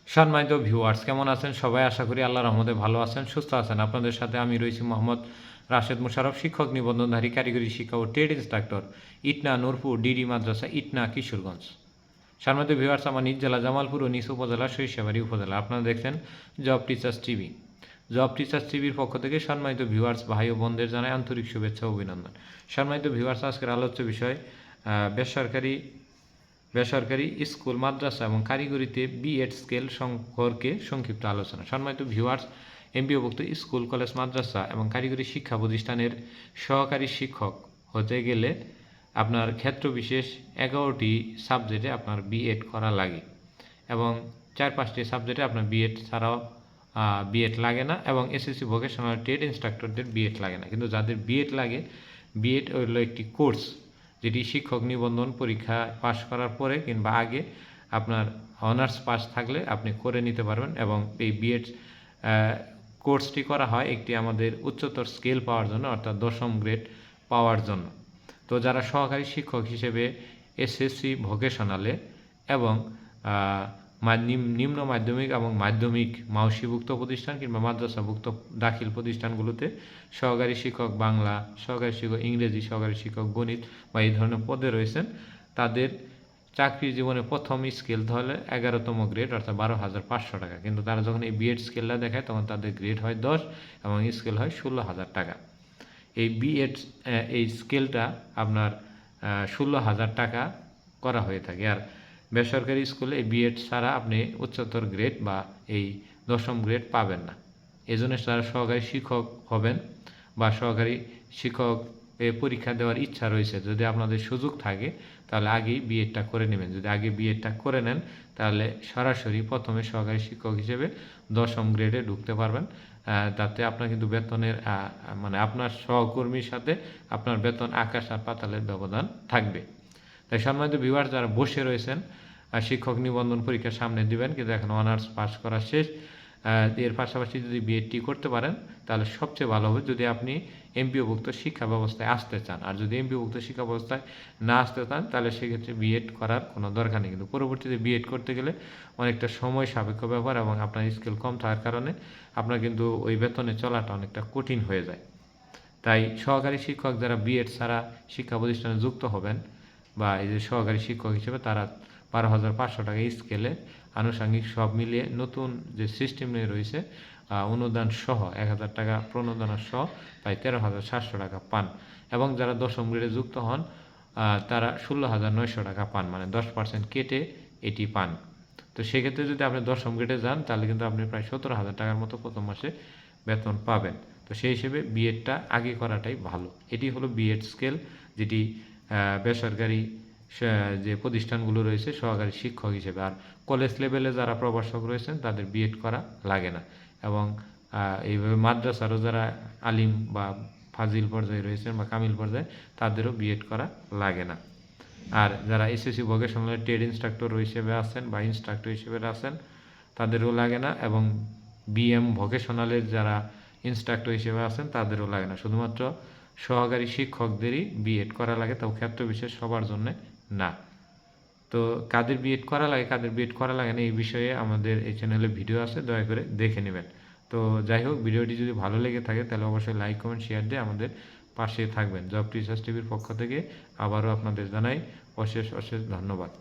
সম্মানিত ভিউয়ার্স, কেমন আছেন সবাই? আশা করি আল্লাহর রহমতে ভালো আছেন, সুস্থ আছেন। আপনাদের সাথে আমি রয়েছি মোহাম্মদ রাশেদ মুশারফ, শিক্ষক নিবন্ধনধারী কারিগরি শিক্ষা ও trade instructor, Itna Nurpur DD মাদ্রাসা, ইটনা, কিশোরগঞ্জ। সম্মানিত ভিউয়ার্স, আমার নিজ জেলা জামালপুর ও নিজ উপজেলা সরিষাবাড়ি উপজেলা। আপনারা দেখছেন job teachers TV. Job teachers টিভির পক্ষ থেকে সম্মানিত ভিউয়ার্স ভাই ও বোনদের জানাই আন্তরিক শুভেচ্ছা ও অভিনন্দন। সম্মানিত ভিউয়ার্স, আজকের আলোচ্য বিষয় বেসরকারি স্কুল, মাদ্রাসা এবং কারিগরিতে বিএড স্কেল সম্পর্কে সংক্ষিপ্ত আলোচনা। সম্মানিত ভিউয়ার্স, এমপিওভুক্ত স্কুল, কলেজ, মাদ্রাসা এবং কারিগরি শিক্ষা প্রতিষ্ঠানের সহকারী শিক্ষক হতে গেলে আপনার ক্ষেত্র বিশেষ 11টি সাবজেক্টে আপনার বিএড করা লাগে এবং 4-5টি সাবজেক্টে আপনার বিএড ছাড়াও বিএড লাগে না, এবং এসএসসি ভোকেশনাল ট্রেড ইন্সট্রাক্টরদের বিএড লাগে না। কিন্তু যাদের বিএড লাগে, বিএড হলো একটি কোর্স যেটি শিক্ষক নিবন্ধন পরীক্ষা পাশ করার পরে কিংবা আগে আপনার অনার্স পাস থাকলে আপনি করে নিতে পারবেন, এবং এই বিএড কোর্সটি করা হয় একটি আমাদের উচ্চতর স্কেল পাওয়ার জন্য, অর্থাৎ 10ম গ্রেড পাওয়ার জন্য। তো যারা সহকারী শিক্ষক হিসেবে এসএসসি ভোকেশনালে এবং নিম্ন মাধ্যমিক এবং মাধ্যমিক মাওসিভুক্ত প্রতিষ্ঠান কিংবা মাদ্রাসাভুক্ত দাখিল প্রতিষ্ঠানগুলোতে সহকারী শিক্ষক বাংলা, সহকারী শিক্ষক ইংরেজি, সহকারী শিক্ষক গণিত বা এই ধরনের পদে রয়েছেন, তাদের চাকরি জীবনে প্রথম স্কেল হলে 11তম গ্রেড, অর্থাৎ 12,500 টাকা। কিন্তু তারা যখন এই বিএড স্কেলটা দেখায় তখন তাদের গ্রেড হয় 10 এবং স্কেল হয় 16,000 টাকা। এই বিএড এই স্কেলটা আপনার 16,000 টাকা করা হয়ে থাকে। আর বেসরকারি স্কুলে এই বিএড ছাড়া আপনি উচ্চতর গ্রেড বা এই 10ম গ্রেড পাবেন না। এই জন্য যারা সহকারী শিক্ষক হবেন বা সহকারী শিক্ষক পরীক্ষা দেওয়ার ইচ্ছা রয়েছে, যদি আপনাদের সুযোগ থাকে তাহলে আগেই বিএডটা করে নেবেন। যদি আগে বিএডটা করে নেন তাহলে সরাসরি প্রথমে সহকারী শিক্ষক হিসেবে 10ম গ্রেডে ঢুকতে পারবেন। তাতে আপনার কিন্তু বেতনের মানে আপনার সহকর্মীর সাথে আপনার বেতন আকাশ আর পাতালের ব্যবধান থাকবে। তাই সম্মানিত ভিউয়ার্স, যারা বসে রয়েছেন শিক্ষক নিবন্ধন পরীক্ষার সামনে দিবেন কিন্তু এখন অনার্স পাস করা শেষ, এর পাশাপাশি যদি বিএডটি করতে পারেন তাহলে সবচেয়ে ভালো হবে। যদি আপনি এমপিওভুক্ত শিক্ষা ব্যবস্থায় আসতে চান, আর যদি এমপিওভুক্ত শিক্ষা ব্যবস্থায় না আসতে চান তাহলে সেক্ষেত্রে বিএড করার কোনো দরকার নেই। কিন্তু পরবর্তীতে বিএড করতে গেলে অনেকটা সময় সাপেক্ষ ব্যাপার এবং আপনার স্কিল কম থাকার কারণে আপনার কিন্তু ওই বেতনে চলাটা অনেকটা কঠিন হয়ে যায়। তাই সহকারী শিক্ষক যারা বিএড ছাড়া শিক্ষা প্রতিষ্ঠানে যুক্ত হবেন বা এই যে সহকারী শিক্ষক হিসেবে, তারা 12,500 টাকা স্কেলে আনুষঙ্গিক সব মিলিয়ে নতুন যে সিস্টেম নিয়ে রয়েছে অনুদান সহ 1,000 টাকা প্রণোদনা সহ প্রায় 13,700 টাকা পান, এবং যারা 10ম গ্রেডে যুক্ত হন তারা 16,900 টাকা পান, মানে 10% কেটে এটি পান। তো সেক্ষেত্রে যদি আপনি 10ম গ্রেডে যান তাহলে কিন্তু আপনি প্রায় 17,000 টাকার মতো প্রথম মাসে বেতন পাবেন। তো সেই হিসেবে বিএডটা আগে করাটাই ভালো। এটি হলো বিএড স্কেল, যেটি বেসরকারি যে প্রতিষ্ঠানগুলো রয়েছে সহকারী শিক্ষক হিসেবে। আর কলেজ লেভেলে যারা প্রভাষক রয়েছেন তাদের বিএড করা লাগে না, এবং এইভাবে মাদ্রাসারও যারা আলিম বা ফাজিল পর্যায়ে রয়েছেন বা কামিল পর্যায়ে তাদেরও বিএড করা লাগে না। আর যারা এসএসসি ভোকেশনাল ট্রেড ইন্সট্রাক্টর হিসেবে আছেন বা ইন্সট্রাক্টর হিসেবে আছেন তাদেরও লাগে না, এবং বিএম ভোকেশনালের যারা ইন্সট্রাক্টর হিসেবে আছেন তাদেরও লাগে না। শুধুমাত্র সহকারী শিক্ষকদেরই বিএড করা লাগে, তাও ক্ষেত্র বিশেষ, সবার জন্য না। তো কাদের বিএড করা লাগে কাদের বিএড করা লাগে না এই বিষয়ে আমাদের এই চ্যানেলে ভিডিও আছে, দয়া করে দেখে নেবেন। তো যাই হোক, ভিডিওটি যদি ভালো লেগে থাকে তাহলে অবশ্যই লাইক, কমেন্ট, শেয়ার দিয়ে আমাদের পাশে থাকবেন। জব টিচার্স টিভির পক্ষ থেকে আবারও আপনাদের জানাই অশেষ অশেষ ধন্যবাদ।